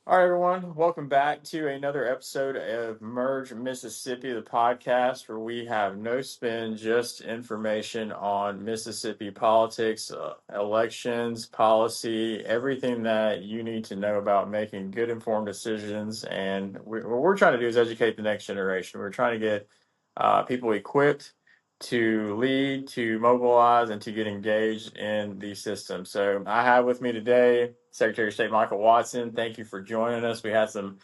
All right, everyone. Welcome back to another episode of Merge Mississippi, the podcast where we have no spin, just information on Mississippi politics, elections, policy, everything that you need to know about making good, informed decisions. And what we're trying to do is educate the next generation. We're trying to get people equipped to lead, to mobilize, and to get engaged in the system. So I have with me today Secretary of State Michael Watson. Thank you for joining us. We had some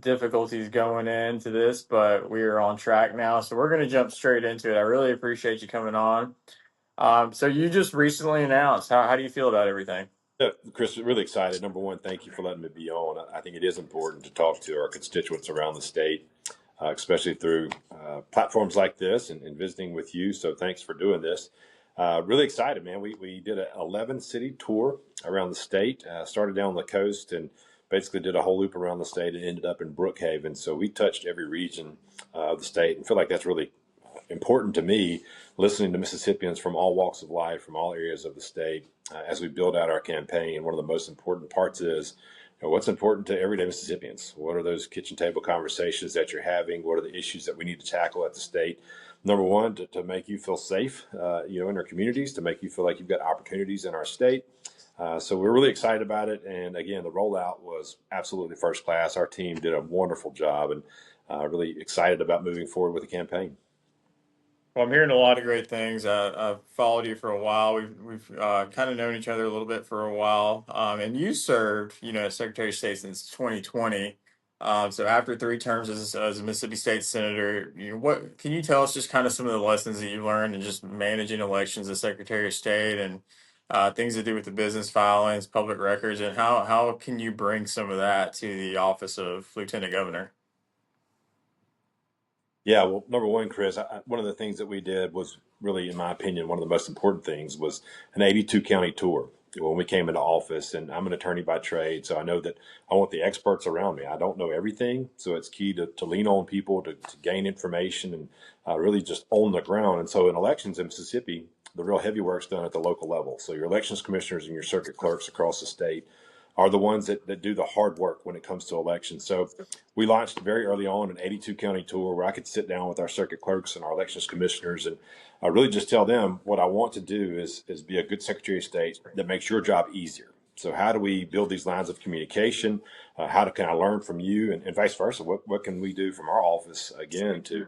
difficulties going into this, but we are on track now. So we're going to jump straight into it. I really appreciate you coming on. So you just recently announced. How do you feel about everything? Yeah, Chris, really excited. Number one, thank you for letting me be on. I think it is important to talk to our constituents around the state, especially through platforms like this and visiting with you. So thanks for doing this. Really excited, man. We did an 11 city tour around the state, started down the coast and basically did a whole loop around the state and ended up in Brookhaven. So we touched every region of the state and feel like that's really important to me, listening to Mississippians from all walks of life, from all areas of the state, as we build out our campaign. One of the most important parts is, what's important to everyday Mississippians? What are those kitchen table conversations that you're having? What are the issues that we need to tackle at the state? Number one, to make you feel safe, in our communities, to make you feel like you've got opportunities in our state. So we're really excited about it. And again, the rollout was absolutely first class. Our team did a wonderful job and really excited about moving forward with the campaign. Well, I'm hearing a lot of great things. I've followed you for a while. We've kind of known each other a little bit for a while. And you served, as Secretary of State since 2020. So after three terms as a Mississippi State Senator, what can you tell us? Just kind of some of the lessons that you learned in just managing elections as Secretary of State and things to do with the business filings, public records, and how can you bring some of that to the office of Lieutenant Governor? Yeah, well, number one, Chris, one of the things that we did was really, in my opinion, one of the most important things was an 82 county tour when we came into office. And I'm an attorney by trade, so I know that I want the experts around me. I don't know everything, so it's key to lean on people to gain information and really just own the ground. And so in elections in Mississippi, the real heavy work's done at the local level. So your elections commissioners and your circuit clerks across the state are the ones that do the hard work when it comes to elections. So we launched very early on an 82 county tour where I could sit down with our circuit clerks and our elections commissioners and really just tell them what I want to do is be a good Secretary of State that makes your job easier. So how do we build these lines of communication? Can I learn from you and vice versa? What can we do from our office again to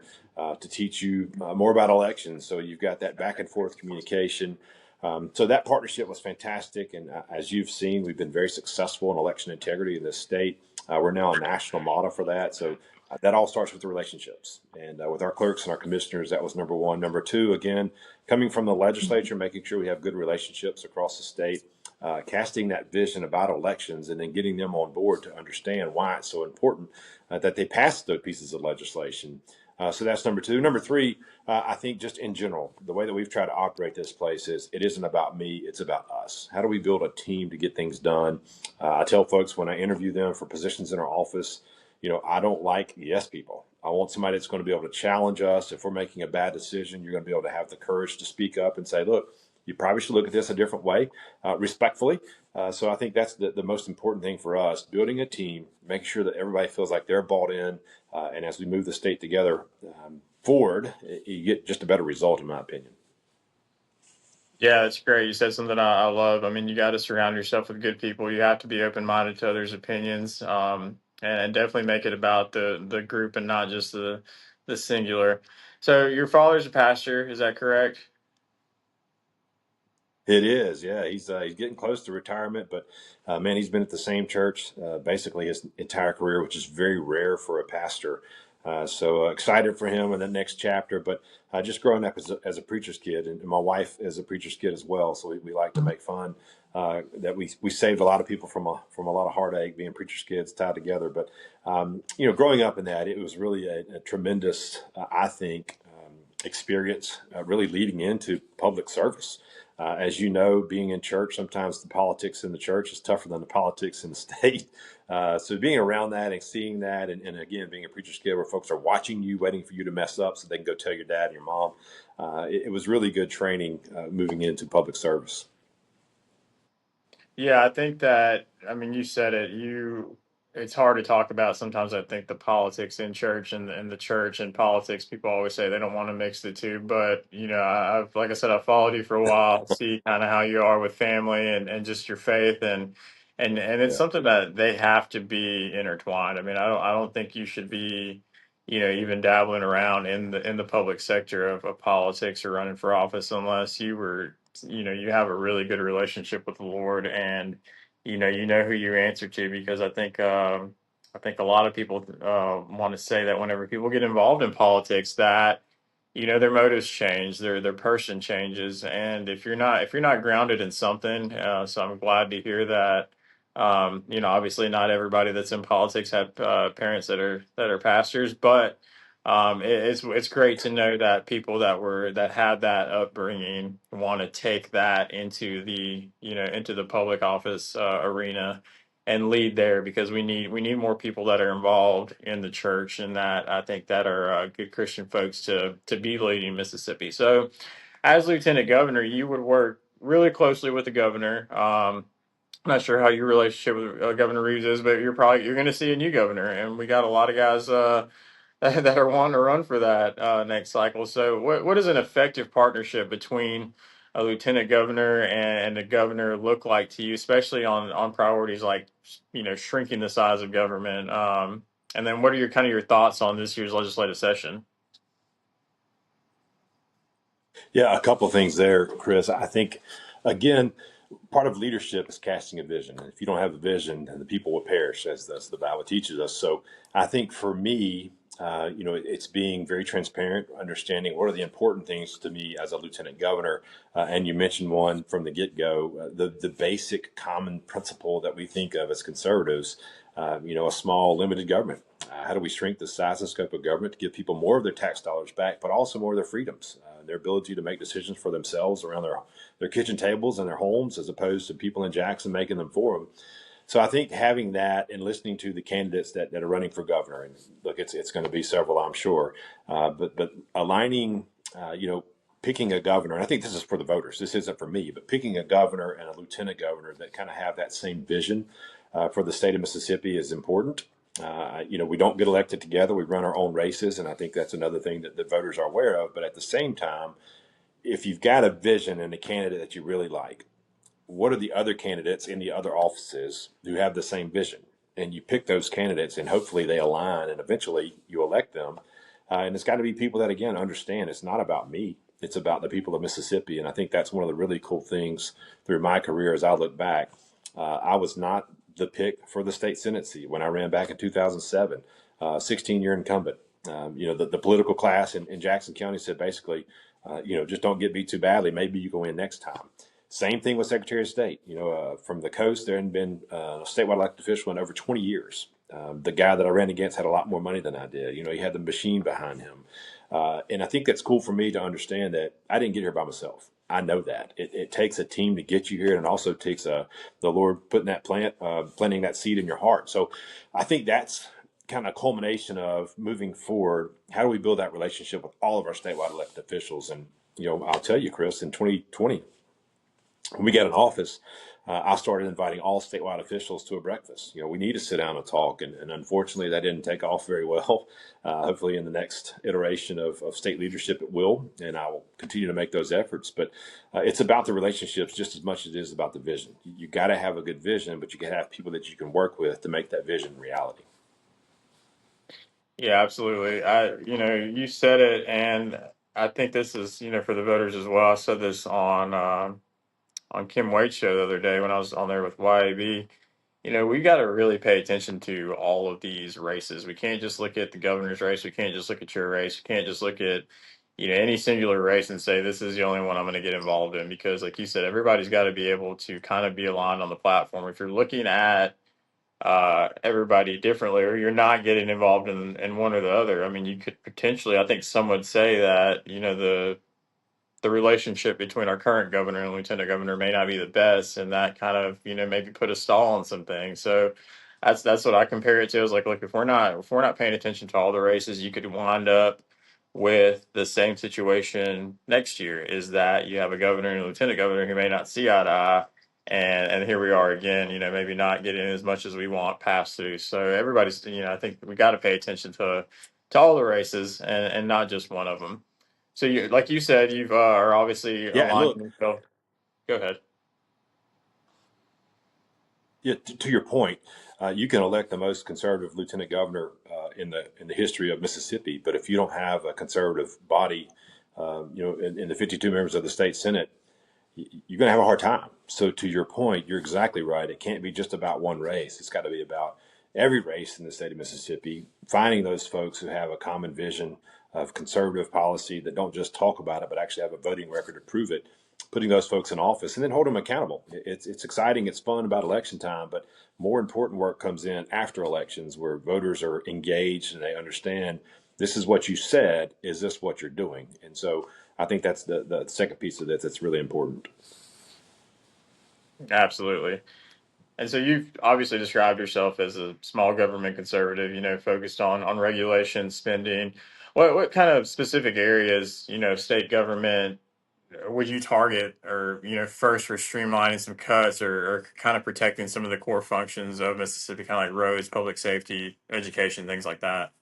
teach you more about elections? So you've got that back and forth communication. So that partnership was fantastic. And as you've seen, we've been very successful in election integrity in this state. We're now a national model for that. So that all starts with the relationships. And with our clerks and our commissioners, that was number one. Number two, again, coming from the legislature, making sure we have good relationships across the state, casting that vision about elections and then getting them on board to understand why it's so important that they pass those pieces of legislation. So that's number two. Number three, I think just in general, the way that we've tried to operate this place is it isn't about me, it's about us. How do we build a team to get things done? I tell folks when I interview them for positions in our office, I don't like yes people. I want somebody that's going to be able to challenge us. If we're making a bad decision, you're going to be able to have the courage to speak up and say, look, you probably should look at this a different way, respectfully. So I think that's the most important thing for us, building a team, making sure that everybody feels like they're bought in. And as we move the state together forward, you get just a better result, in my opinion. Yeah, that's great. You said something I love. I mean, you got to surround yourself with good people. You have to be open minded to others' opinions, and definitely make it about the group and not just the singular. So, your father's a pastor, is that correct? It is, yeah. He's getting close to retirement, but man, he's been at the same church basically his entire career, which is very rare for a pastor. So excited for him in the next chapter. But just growing up as a preacher's kid, and my wife is a preacher's kid as well, so we like to make fun that we saved a lot of people from a lot of heartache being preacher's kids tied together. But growing up in that, it was really a tremendous, I think, experience, really leading into public service. As you know, being in church, sometimes the politics in the church is tougher than the politics in the state. So being around that and seeing that, and again, being a preacher's kid where folks are watching you, waiting for you to mess up so they can go tell your dad and your mom, it was really good training moving into public service. Yeah, I think that, I mean, you said it. it's hard to talk about. Sometimes I think the politics in church and the church and politics, people always say they don't want to mix the two. But, I've, like I said, I've followed you for a while, see kind of how you are with family and just your faith. And it's Yeah. something that they have to be intertwined. I mean, I don't think you should be, even dabbling around in the public sector of politics or running for office unless you were, you have a really good relationship with the Lord, and you know who you answer to, because I think a lot of people want to say that whenever people get involved in politics, that their motives change, their person changes, and if you're not grounded in something, so I'm glad to hear that. Obviously, not everybody that's in politics have parents that are pastors, but it's great to know that people that had that upbringing want to take that into the public office arena and lead there, because we need more people that are involved in the church, and that I think that are good Christian folks to be leading Mississippi. So, as lieutenant governor, you would work really closely with the governor. I'm not sure how your relationship with Governor Reeves is, but you're going to see a new governor, and we got a lot of guys that are wanting to run for that next cycle. So, what does an effective partnership between a lieutenant governor and a governor look like to you, especially on priorities like shrinking the size of government? And then, what are your thoughts on this year's legislative session? Yeah, a couple of things there, Chris. I think, again, part of leadership is casting a vision. And if you don't have a vision, then the people will perish, as the Bible teaches us. So I think for me, it's being very transparent, understanding what are the important things to me as a lieutenant governor. And you mentioned one from the get-go, the basic common principle that we think of as conservatives, a small, limited government. How do we shrink the size and scope of government to give people more of their tax dollars back, but also more of their freedoms, their ability to make decisions for themselves around their kitchen tables and their homes, as opposed to people in Jackson making them for them. So I think having that and listening to the candidates that are running for governor, and look, it's going to be several, I'm sure, but aligning, picking a governor, and I think this is for the voters. This isn't for me, but picking a governor and a lieutenant governor that kind of have that same vision for the state of Mississippi is important. We don't get elected together. We run our own races, and I think that's another thing that the voters are aware of. But at the same time, if you've got a vision and a candidate that you really like, what are the other candidates in the other offices who have the same vision? And you pick those candidates, and hopefully they align, and eventually you elect them. And it's got to be people that, again, understand it's not about me. It's about the people of Mississippi. And I think that's one of the really cool things through my career as I look back. I was not the pick for the state Senate seat when I ran back in 2007, 16-year incumbent. The political class in Jackson County said basically, just don't get beat too badly. Maybe you go in next time. Same thing with Secretary of State. From the coast, there hadn't been a statewide elected official in over 20 years. The guy that I ran against had a lot more money than I did. He had the machine behind him. And I think that's cool for me to understand that I didn't get here by myself. I know that it takes a team to get you here, and it also takes the Lord putting that planting that seed in your heart. So I think that's kind of culmination of moving forward. How do we build that relationship with all of our statewide elected officials? And I'll tell you, Chris, in 2020, when we got in office, I started inviting all statewide officials to a breakfast. We need to sit down and talk, and unfortunately, that didn't take off very well. Hopefully, in the next iteration of state leadership, it will, and I will continue to make those efforts. But it's about the relationships just as much as it is about the vision. You got to have a good vision, but you got to have people that you can work with to make that vision reality. Yeah, absolutely. You said it, and I think this is, for the voters as well. I said this on Kim Waite's show the other day when I was on there with YAB. We got to really pay attention to all of these races. We can't just look at the governor's race. We can't just look at your race. We can't just look at, any singular race and say this is the only one I'm going to get involved in, because, like you said, everybody's got to be able to kind of be aligned on the platform. If you're looking at everybody differently, or you're not getting involved in one or the other, I mean, you could potentially, I think some would say that, the relationship between our current governor and lieutenant governor may not be the best, and that kind of maybe put a stall on some things. So that's what I compare it to. Is like, look, if we're not paying attention to all the races, you could wind up with the same situation next year. Is that you have a governor and a lieutenant governor who may not see eye to eye, and here we are again, maybe not getting as much as we want passed through. So everybody's, I think we got to pay attention to all the races and not just one of them. So you, like you said, you've are obviously Yeah, and aligned look, with Bill. Go ahead. yeah, to your point, you can elect the most conservative lieutenant governor in the history of Mississippi, but if you don't have a conservative body, in the 52 members of the state senate, you're going to have a hard time. So to your point, you're exactly right. It can't be just about one race. It's got to be about every race in the state of Mississippi, finding those folks who have a common vision of conservative policy that don't just talk about it, but actually have a voting record to prove it, putting those folks in office and then hold them accountable. It's exciting. It's fun about election time, but more important work comes in after elections where voters are engaged and they understand this is what you said. Is this what you're doing? And so I think that's the second piece of this that's really important. Absolutely. And so you've obviously described yourself as a small government conservative, focused on regulation, spending. What kind of specific areas, state government would you target, or first for streamlining some cuts, or kind of protecting some of the core functions of Mississippi, kind of like roads, public safety, education, things like that?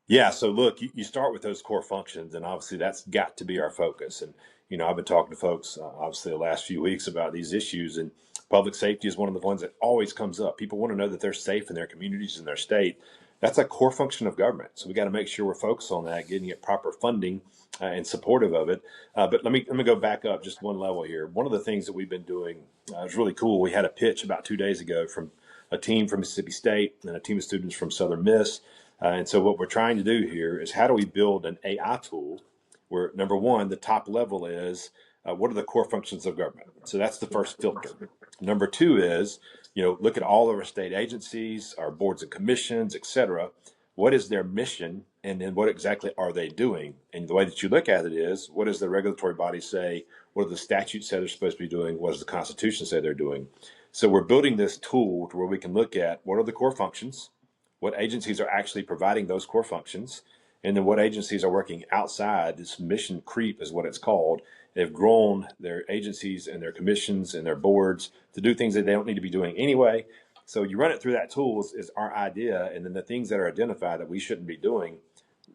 Yeah, so look, you start with those core functions, and obviously that's got to be our focus. And I've been talking to folks obviously the last few weeks about these issues, and public safety is one of the ones that always comes up. People want to know that they're safe in their communities and their state. That's a core function of government. So we got to make sure we're focused on that, getting it proper funding and supportive of it. But let me go back up just one level here. One of the things that we've been doing is really cool. We had a pitch about 2 days ago from a team from Mississippi State and a team of students from Southern Miss. And so what we're trying to do here is how do we build an AI tool where number one, the top level is what are the core functions of government? So that's the first filter. Number two is, look at all of our state agencies, our boards and commissions, et cetera. What is their mission? And then what exactly are they doing? And the way that you look at it is, what does the regulatory body say? What do the statutes say they're supposed to be doing? What does the Constitution say they're doing? So we're building this tool to where we can look at what are the core functions, what agencies are actually providing those core functions, and then what agencies are working outside. This mission creep is what it's called. They've grown their agencies and their commissions and their boards to do things that they don't need to be doing anyway. So you run it through that tool is our idea, and then the things that are identified that we shouldn't be doing,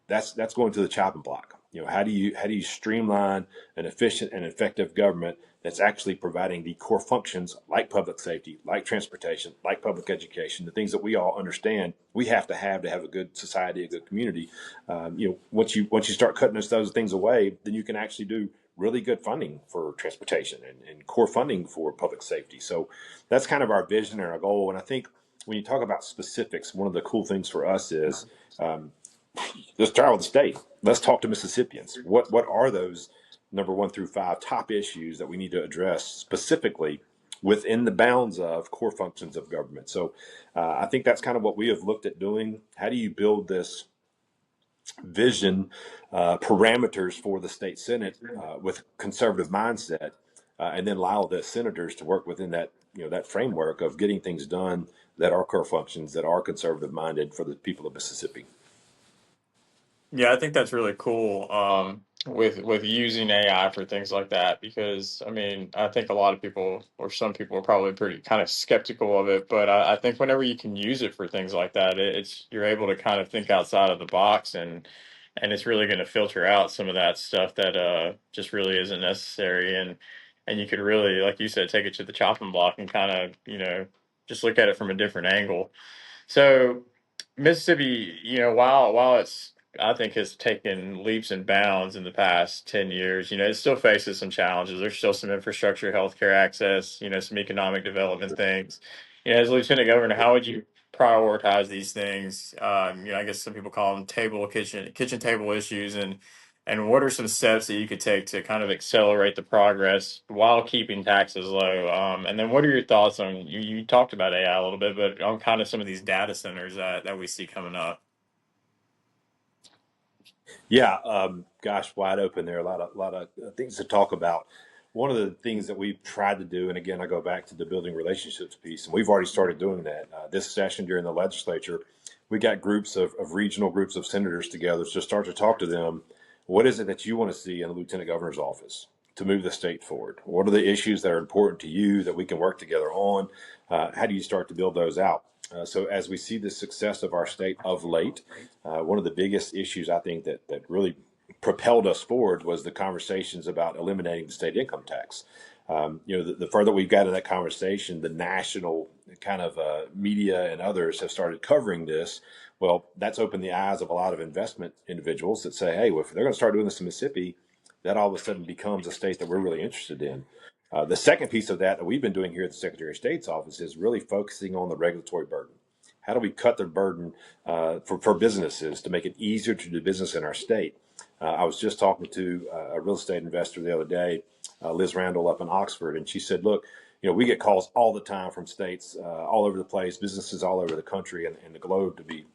that's going to the chopping block. How do you streamline an efficient and effective government that's actually providing the core functions like public safety, like transportation, like public education, the things that we all understand we have to have a good society, a good community. Once you start cutting those things away, then you can actually do really good funding for transportation and core funding for public safety. So that's kind of our vision and our goal. And I think when you talk about specifics, one of the cool things for us is let's travel the state. Let's talk to Mississippians. What are those number 1 through 5 top issues that we need to address specifically within the bounds of core functions of government? So I think that's kind of what we have looked at doing. How do you build this vision, parameters for the state Senate with conservative mindset, and then allow the senators to work within that framework of getting things done that are core functions that are conservative minded for the people of Mississippi. Yeah, I think that's really cool. With using AI for things like that, because I mean, I think a lot of people, or some people, are probably pretty kind of skeptical of it. But I think whenever you can use it for things like that, it's you're able to kind of think outside of the box, and it's really going to filter out some of that stuff that just really isn't necessary, and you could really, like you said, take it to the chopping block and kind of just look at it from a different angle. So Mississippi, while it's I think has taken leaps and bounds in the past 10 years, it still faces some challenges. There's still some infrastructure, healthcare access, some economic development things. As Lieutenant Governor, how would you prioritize these things? I guess some people call them kitchen table issues, and what are some steps that you could take to kind of accelerate the progress while keeping taxes low? And then what are your thoughts on, you talked about AI a little bit, but on kind of some of these data centers that we see coming up? Yeah, gosh, wide open there. A lot of things to talk about. One of the things that we've tried to do, and again, I go back to the building relationships piece, and we've already started doing that. This session during the legislature, we got groups of regional groups of senators together to start to talk to them. What is it that you want to see in the lieutenant governor's office? to move the state forward? What are the issues that are important to you that we can work together on? How do you start to build those out? So as we see the success of our state of late, one of the biggest issues I think that really propelled us forward was the conversations about eliminating the state income tax. The further we've got in that conversation, the national kind of media and others have started covering this. Well, that's opened the eyes of a lot of investment individuals that say, hey, well, if they're going to start doing this in Mississippi, that all of a sudden becomes a state that we're really interested in. The second piece of that we've been doing here at the Secretary of State's office is really focusing on the regulatory burden. How do we cut the burden for businesses to make it easier to do business in our state? I was just talking to a real estate investor the other day, Liz Randall up in Oxford, and she said, look, we get calls all the time from states all over the place, businesses all over the country and the globe to be,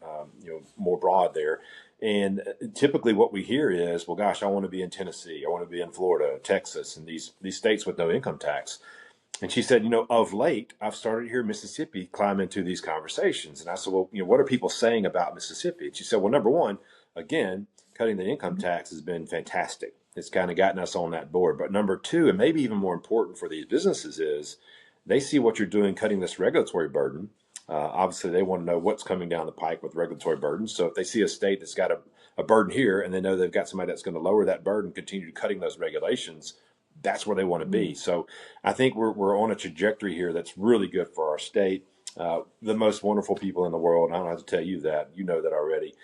more broad there. And typically what we hear is, well, gosh, I want to be in Tennessee. I want to be in Florida, Texas, and these states with no income tax. And she said, of late, I've started to hear Mississippi climb into these conversations. And I said, well, what are people saying about Mississippi? And she said, well, number one, again, cutting the income tax has been fantastic. It's kind of gotten us on that board. But number two, and maybe even more important for these businesses, is they see what you're doing cutting this regulatory burden. Obviously, they want to know what's coming down the pike with regulatory burdens. So if they see a state that's got a burden here and they know they've got somebody that's going to lower that burden, continue cutting those regulations, that's where they want to be. So I think we're on a trajectory here that's really good for our state. The most wonderful people in the world. I don't have to tell you that. You know that already.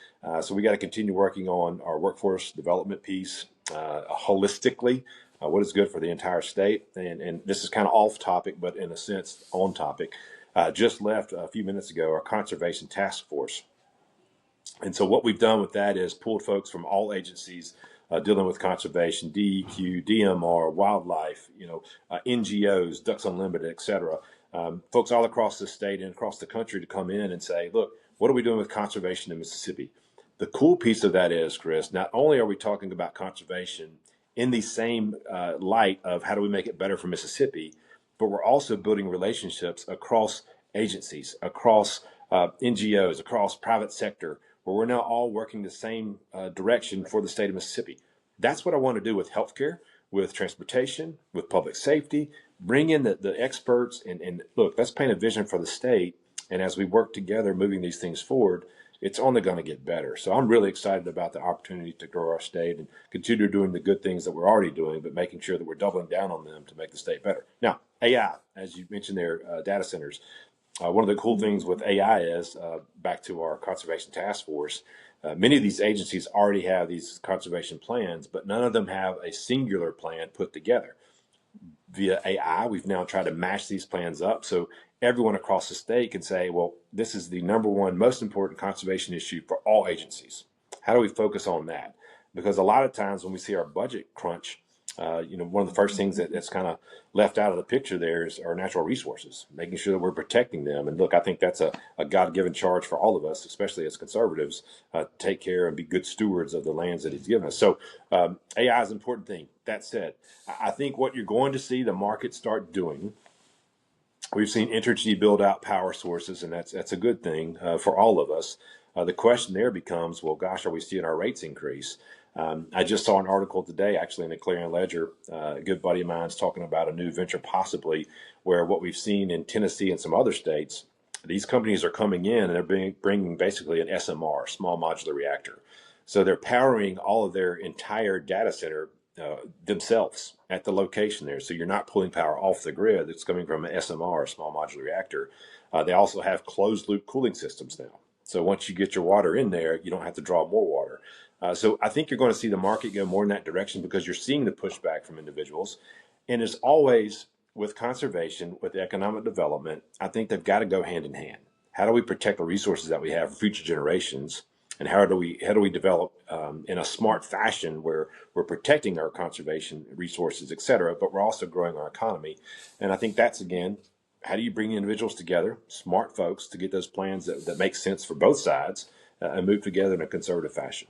So we got to continue working on our workforce development piece holistically. What is good for the entire state. And this is kind of off topic, but in a sense on topic. Just left a few minutes ago our conservation task force. And so what we've done with that is pulled folks from all agencies dealing with conservation, DEQ, DMR, wildlife, NGOs, Ducks Unlimited, et cetera. Folks all across the state and across the country to come in and say, look, what are we doing with conservation in Mississippi? The cool piece of that is, Chris, not only are we talking about conservation in the same light of how do we make it better for Mississippi, but we're also building relationships across agencies, across NGOs, across private sector, where we're now all working the same direction for the state of Mississippi. That's what I want to do with healthcare, with transportation, with public safety, bring in the experts and look, let's paint a vision for the state. And as we work together, moving these things forward, it's only going to get better. So I'm really excited about the opportunity to grow our state and continue doing the good things that we're already doing, but making sure that we're doubling down on them to make the state better. Now, AI, as you mentioned there, data centers. One of the cool things with AI is, back to our conservation task force, many of these agencies already have these conservation plans, but none of them have a singular plan put together. Via AI, we've now tried to mash these plans up so everyone across the state can say, well, this is the number one most important conservation issue for all agencies. How do we focus on that? Because a lot of times when we see our budget crunch, one of the first things that's kind of left out of the picture there is our natural resources, making sure that we're protecting them. And look, I think that's a God-given charge for all of us, especially as conservatives, to take care and be good stewards of the lands that He's given us. So AI is an important thing. That said, I think what you're going to see the market start doing, we've seen Entergy build out power sources, and that's a good thing for all of us. The question there becomes, well, gosh, are we seeing our rates increase? I just saw an article today, actually, in the Clarion Ledger. A good buddy of mine's talking about a new venture, possibly, where what we've seen in Tennessee and some other states, these companies are coming in and they're bringing basically an SMR, small modular reactor. So they're powering all of their entire data center themselves at the location there. So you're not pulling power off the grid that's coming from an SMR, a small modular reactor. They also have closed loop cooling systems now. So once you get your water in there, you don't have to draw more water. So I think you're going to see the market go more in that direction because you're seeing the pushback from individuals. And as always, with conservation, with economic development, I think they've got to go hand in hand. How do we protect the resources that we have for future generations? And how do we develop in a smart fashion where we're protecting our conservation resources, et cetera, but we're also growing our economy? And I think that's, again, how do you bring individuals together, smart folks, to get those plans that make sense for both sides and move together in a conservative fashion?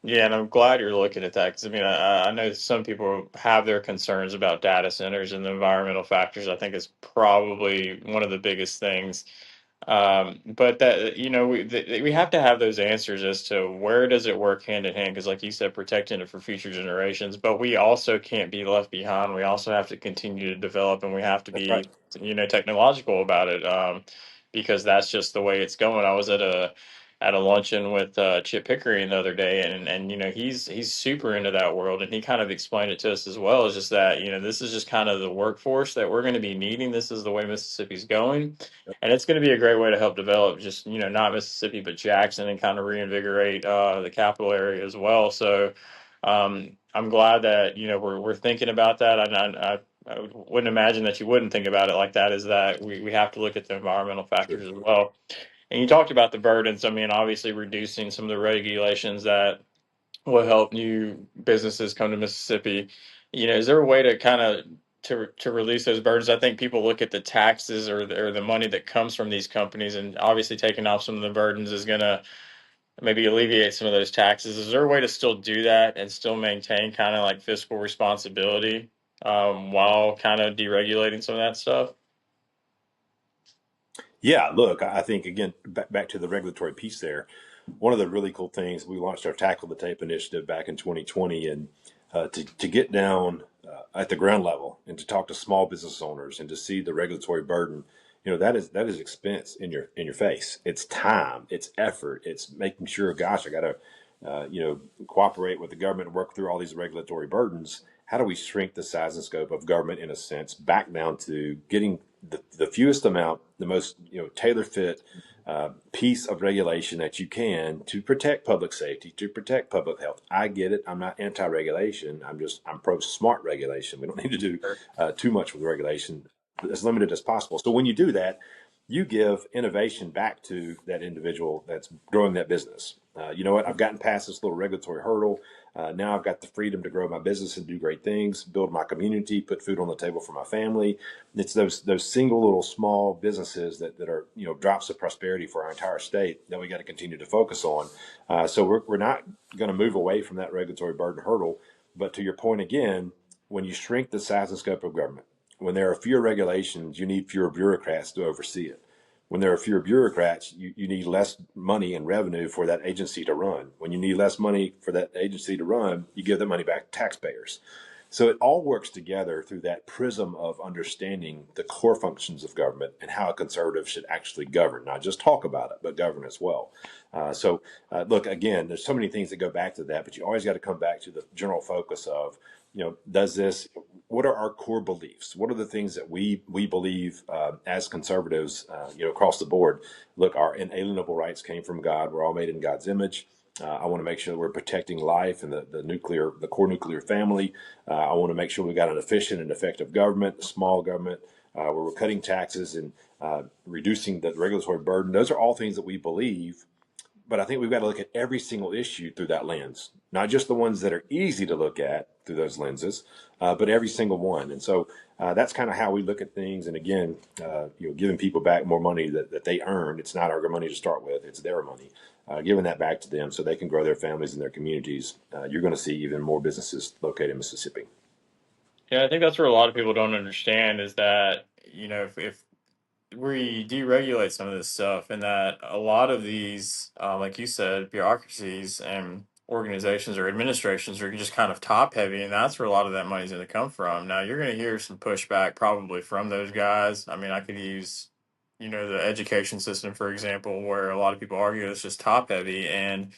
Yeah, and I'm glad you're looking at that because I mean, I know some people have their concerns about data centers and the environmental factors. I think is probably one of the biggest things. But that, we have to have those answers as to where does it work hand in hand, because like you said, protecting it for future generations, but we also can't be left behind. We also have to continue to develop, and we have to That's right. be, technological about it, because that's just the way it's going. I was at a luncheon with Chip Pickering the other day, and he's super into that world, and he kind of explained it to us as well. Is just that this is just kind of the workforce that we're going to be needing. This is the way Mississippi's going, and it's going to be a great way to help develop just not Mississippi but Jackson, and kind of reinvigorate the capital area as well. So I'm glad that we're thinking about that. I wouldn't imagine that you wouldn't think about it like that. Is that we have to look at the environmental Sure. factors as well. And you talked about the burdens. I mean, obviously reducing some of the regulations that will help new businesses come to Mississippi. Is there a way to kind of to release those burdens? I think people look at the taxes or the money that comes from these companies, and obviously taking off some of the burdens is going to maybe alleviate some of those taxes. Is there a way to still do that and still maintain kind of like fiscal responsibility, while kind of deregulating some of that stuff? Yeah, look, I think again, back to the regulatory piece there. One of the really cool things, we launched our Tackle the Tape initiative back in 2020, and to get down at the ground level and to talk to small business owners and to see the regulatory burden, that is expense in your face. It's time, it's effort, it's making sure, gosh, I got to cooperate with the government and work through all these regulatory burdens. How do we shrink the size and scope of government in a sense back down to getting the fewest amount, the most tailor fit piece of regulation that you can to protect public safety, to protect public health. I get it. I'm not anti-regulation. I'm pro smart regulation. We don't need to do too much with regulation, as limited as possible. So when you do that, you give innovation back to that individual that's growing that business. You know what? I've gotten past this little regulatory hurdle. Now I've got the freedom to grow my business and do great things, build my community, put food on the table for my family. It's those single little small businesses that are drops of prosperity for our entire state that we got to continue to focus on. So we're not going to move away from that regulatory burden hurdle. But to your point again, when you shrink the size and scope of government, when there are fewer regulations, you need fewer bureaucrats to oversee it. When there are fewer bureaucrats, you need less money and revenue for that agency to run. When you need less money for that agency to run, you give the money back to taxpayers. So it all works together through that prism of understanding the core functions of government and how a conservative should actually govern, not just talk about it, but govern as well. Look, again, there's so many things that go back to that, but you always got to come back to the general focus of, does this, what are our core beliefs? What are the things that we believe as conservatives, across the board? Look, our inalienable rights came from God. We're all made in God's image. I want to make sure that we're protecting life and the core nuclear family. I want to make sure we got an efficient and effective government, small government, where we're cutting taxes and reducing the regulatory burden. Those are all things that we believe, but I think we've got to look at every single issue through that lens, not just the ones that are easy to look at through those lenses, but every single one. And so that's kind of how we look at things. And again, giving people back more money that they earned. It's not our money to start with; it's their money. Giving that back to them so they can grow their families and their communities. You're going to see even more businesses located in Mississippi. Yeah, I think that's where a lot of people don't understand is that if we deregulate some of this stuff, and that a lot of these, like you said, bureaucracies and organizations or administrations are just kind of top heavy, and that's where a lot of that money's going to come from. Now, you're going to hear some pushback probably from those guys. I mean, I could use, the education system, for example, where a lot of people argue it's just top heavy. And,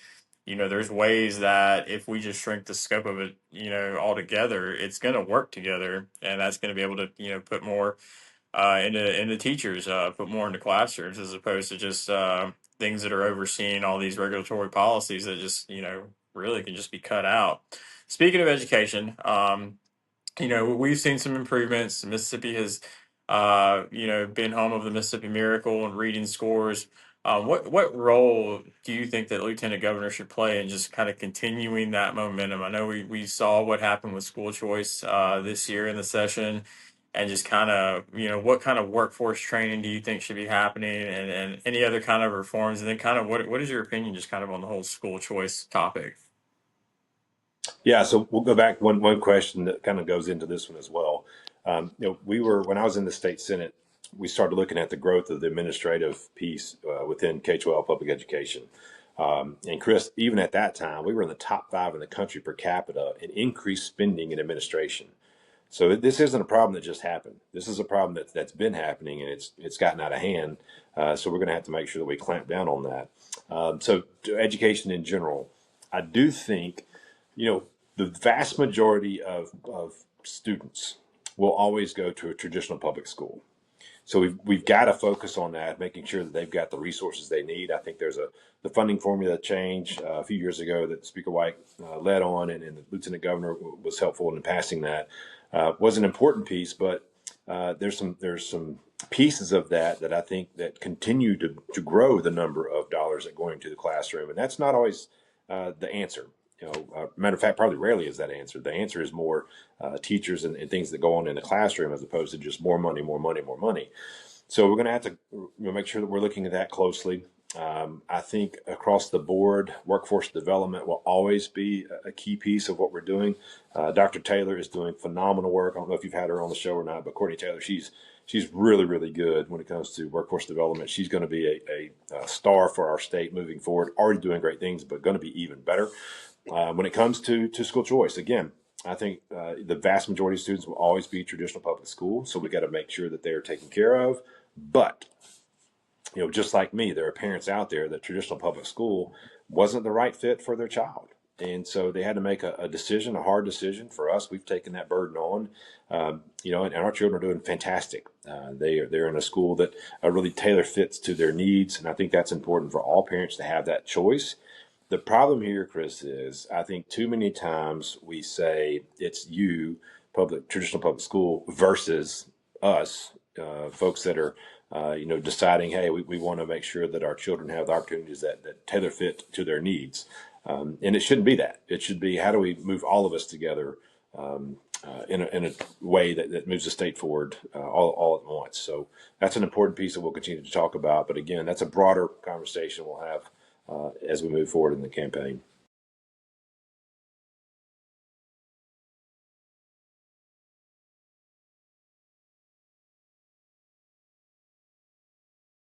there's ways that if we just shrink the scope of it, altogether, it's going to work together. And that's going to be able to, put more into teachers, put more into classrooms as opposed to just things that are overseeing all these regulatory policies that just really can just be cut out. Speaking of education, we've seen some improvements. Mississippi has, been home of the Mississippi Miracle and reading scores. What role do you think that Lieutenant Governor should play in just kind of continuing that momentum? I know we saw what happened with school choice this year in the session, and just kind of what kind of workforce training do you think should be happening, and any other kind of reforms, and then kind of what is your opinion just kind of on the whole school choice topic? Yeah, so we'll go back one question that kind of goes into this one as well. When I was in the state senate we started looking at the growth of the administrative piece within K-12 public education. And Chris, even at that time, we were in the top 5 in the country per capita in increased spending in administration. So this isn't a problem that just happened. This is a problem that's been happening, and it's gotten out of hand. So we're going to have to make sure that we clamp down on that. So to education in general, I do think, the vast majority of students will always go to a traditional public school. So we've got to focus on that, making sure that they've got the resources they need. I think there's the funding formula change a few years ago that Speaker White led on, and the Lieutenant Governor was helpful in passing that. Was an important piece, but there's some pieces of that I think that continue to grow the number of dollars that go into the classroom, and that's not always the answer. Matter of fact, probably rarely is that answer. The answer is more teachers and things that go on in the classroom as opposed to just more money, more money, more money. So we're going to have to make sure that we're looking at that closely. I think across the board, workforce development will always be a key piece of what we're doing. Dr. Taylor is doing phenomenal work. I don't know if you've had her on the show or not, but Courtney Taylor, she's really, really good when it comes to workforce development. She's going to be a star for our state moving forward, already doing great things, but going to be even better. When it comes to school choice, again, I think the vast majority of students will always be traditional public school, so we got to make sure that they're taken care of. But just like me, there are parents out there that traditional public school wasn't the right fit for their child. And so they had to make a decision, a hard decision. For us, we've taken that burden on, and our children are doing fantastic. They're in a school that really tailor fits to their needs. And I think that's important for all parents to have that choice. The problem here, Chris, is I think too many times we say it's traditional public school versus us, folks that are, deciding, hey, we want to make sure that our children have the opportunities that tailor fit to their needs. And it shouldn't be that. It should be, how do we move all of us together in a way that moves the state forward all at once. So that's an important piece that we'll continue to talk about. But again, that's a broader conversation we'll have as we move forward in the campaign.